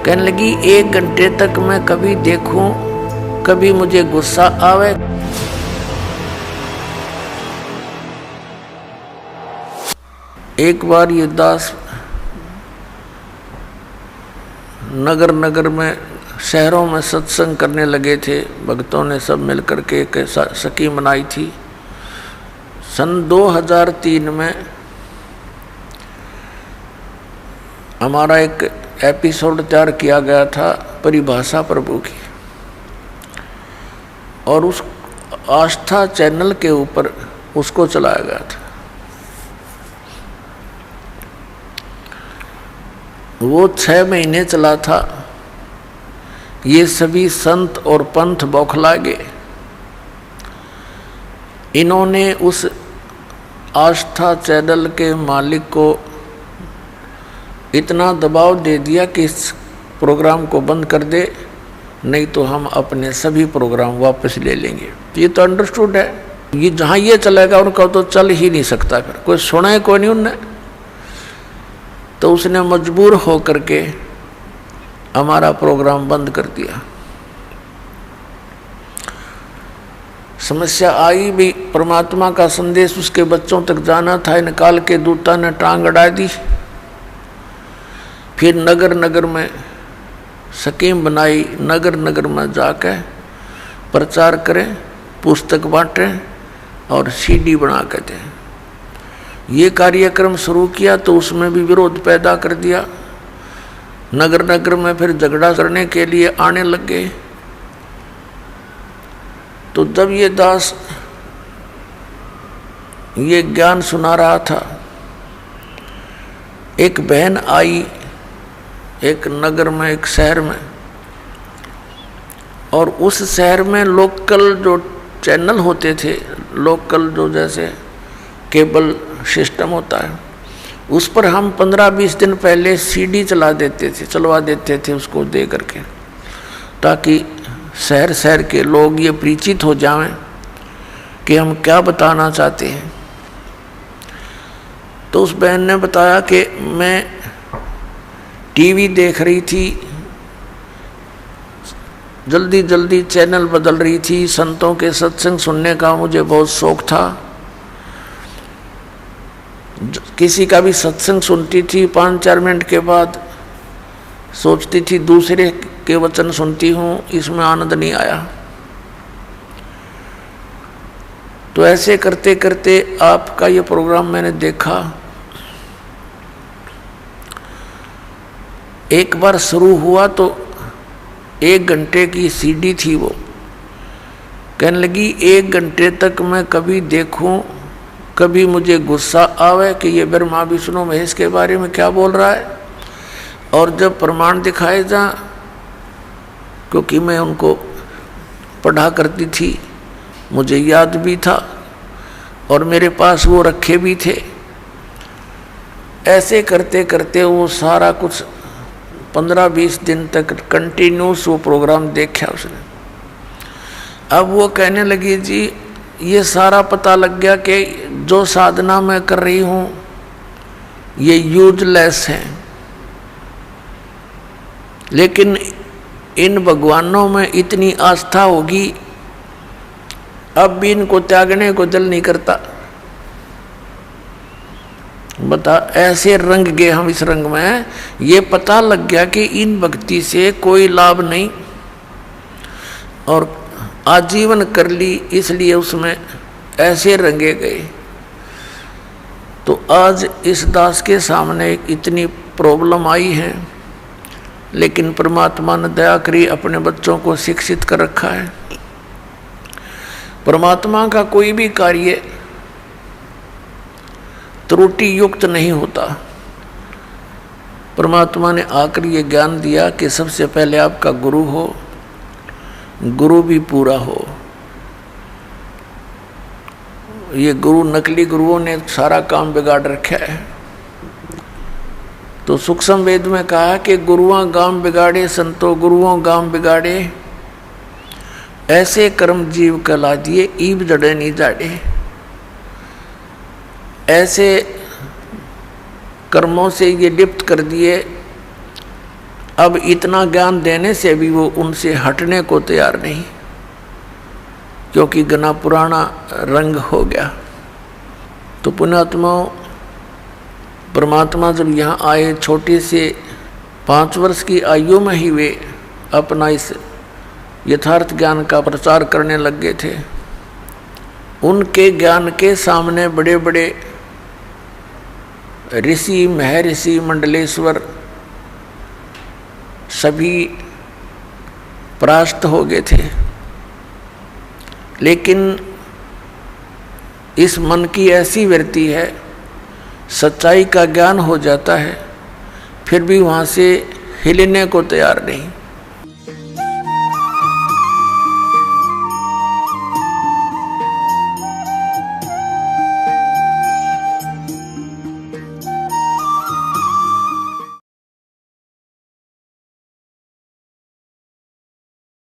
कहने लगी 1 घंटे तक मैं कभी देखूं, कभी मुझे गुस्सा आवे। एक बार ये दास नगर नगर में, शहरों में सत्संग करने लगे थे। भक्तों ने सब मिलकर के एक स्कीम बनाई थी। सन 2003 में हमारा एक एपिसोड तैयार किया गया था परिभाषा प्रभु की, और उस आस्था चैनल के ऊपर उसको चलाया गया था। वो 6 महीने चला था। ये सभी संत और पंथ बौखला गए। इन्होंने उस आस्था चैनल के मालिक को इतना दबाव दे दिया कि इस प्रोग्राम को बंद कर दे, नहीं तो हम अपने सभी प्रोग्राम वापस ले लेंगे। ये तो अंडरस्टूड है। ये जहाँ ये चलेगा उनका तो चल ही नहीं सकता। फिर कोई सुना है कोई नहीं उनने। तो उसने मजबूर हो करके हमारा प्रोग्राम बंद कर दिया। समस्या आई भी, परमात्मा का संदेश उसके बच्चों तक जाना था। इन काल के दूता ने टांग अड़ा दी। फिर नगर नगर में स्कीम बनाई, नगर नगर में जाकर प्रचार करें, पुस्तक बांटें और सीडी बना कर दें। ये कार्यक्रम शुरू किया तो उसमें भी विरोध पैदा कर दिया। नगर नगर में फिर झगड़ा करने के लिए आने लग गए। तो जब ये दास ये ज्ञान सुना रहा था, एक बहन आई एक नगर में, एक शहर में, और उस शहर में लोकल जो चैनल होते थे, लोकल जो जैसे केबल सिस्टम होता है, उस पर हम 15-20 दिन पहले सीडी चलवा देते थे उसको दे करके, ताकि शहर शहर के लोग ये परिचित हो जाएं कि हम क्या बताना चाहते हैं। तो उस बहन ने बताया कि मैं टीवी देख रही थी, जल्दी जल्दी चैनल बदल रही थी। संतों के सत्संग सुनने का मुझे बहुत शौक था। किसी का भी सत्संग सुनती थी, 5-4 मिनट के बाद सोचती थी दूसरे के वचन सुनती हूँ, इसमें आनंद नहीं आया। तो ऐसे करते करते आपका ये प्रोग्राम मैंने देखा। एक बार शुरू हुआ तो 1 घंटे की सीडी थी वो। कहने लगी 1 घंटे तक मैं कभी देखूं, कभी मुझे गुस्सा आवे कि ये ब्रह्मा विष्णु महेश के बारे में क्या बोल रहा है। और जब प्रमाण दिखाए जा, क्योंकि मैं उनको पढ़ा करती थी, मुझे याद भी था और मेरे पास वो रखे भी थे। ऐसे करते करते वो सारा कुछ 15-20 दिन तक कंटिन्यूस वो प्रोग्राम देखा उसने। अब वो कहने लगी जी ये सारा पता लग गया कि जो साधना मैं कर रही हूँ ये यूजलेस है, लेकिन इन भगवानों में इतनी आस्था होगी, अब भी इनको त्यागने को दिल नहीं करता। बता, ऐसे रंग गए हम इस रंग में। ये पता लग गया कि इन भक्ति से कोई लाभ नहीं, और आजीवन कर ली, इसलिए उसमें ऐसे रंगे गए। तो आज इस दास के सामने इतनी प्रॉब्लम आई है, लेकिन परमात्मा ने दया करी, अपने बच्चों को शिक्षित कर रखा है। परमात्मा का कोई भी कार्य त्रुटि युक्त नहीं होता। परमात्मा ने आकर ये ज्ञान दिया कि सबसे पहले आपका गुरु हो, गुरु भी पूरा हो। ये गुरु, नकली गुरुओं ने सारा काम बिगाड़ रखा है। तो सूक्ष्म वेद में कहा कि गुरुआं गाम बिगाड़े, संतो गुरुओं गाम बिगाड़े, ऐसे कर्म जीव कला दिए, ईब जड़े नहीं जाड़े। ऐसे कर्मों से ये लिप्त कर दिए अब इतना ज्ञान देने से भी वो उनसे हटने को तैयार नहीं, क्योंकि घना पुराना रंग हो गया। तो पुण्यात्माओं, परमात्मा जब यहाँ आए, छोटे से 5 वर्ष की आयु में ही वे अपना इस यथार्थ ज्ञान का प्रचार करने लग गए थे। उनके ज्ञान के सामने बड़े बड़े ऋषि, महर्षि, मंडलेश्वर सभी परास्त हो गए थे। लेकिन इस मन की ऐसी वृत्ति है, सच्चाई का ज्ञान हो जाता है, फिर भी वहाँ से हिलने को तैयार नहीं।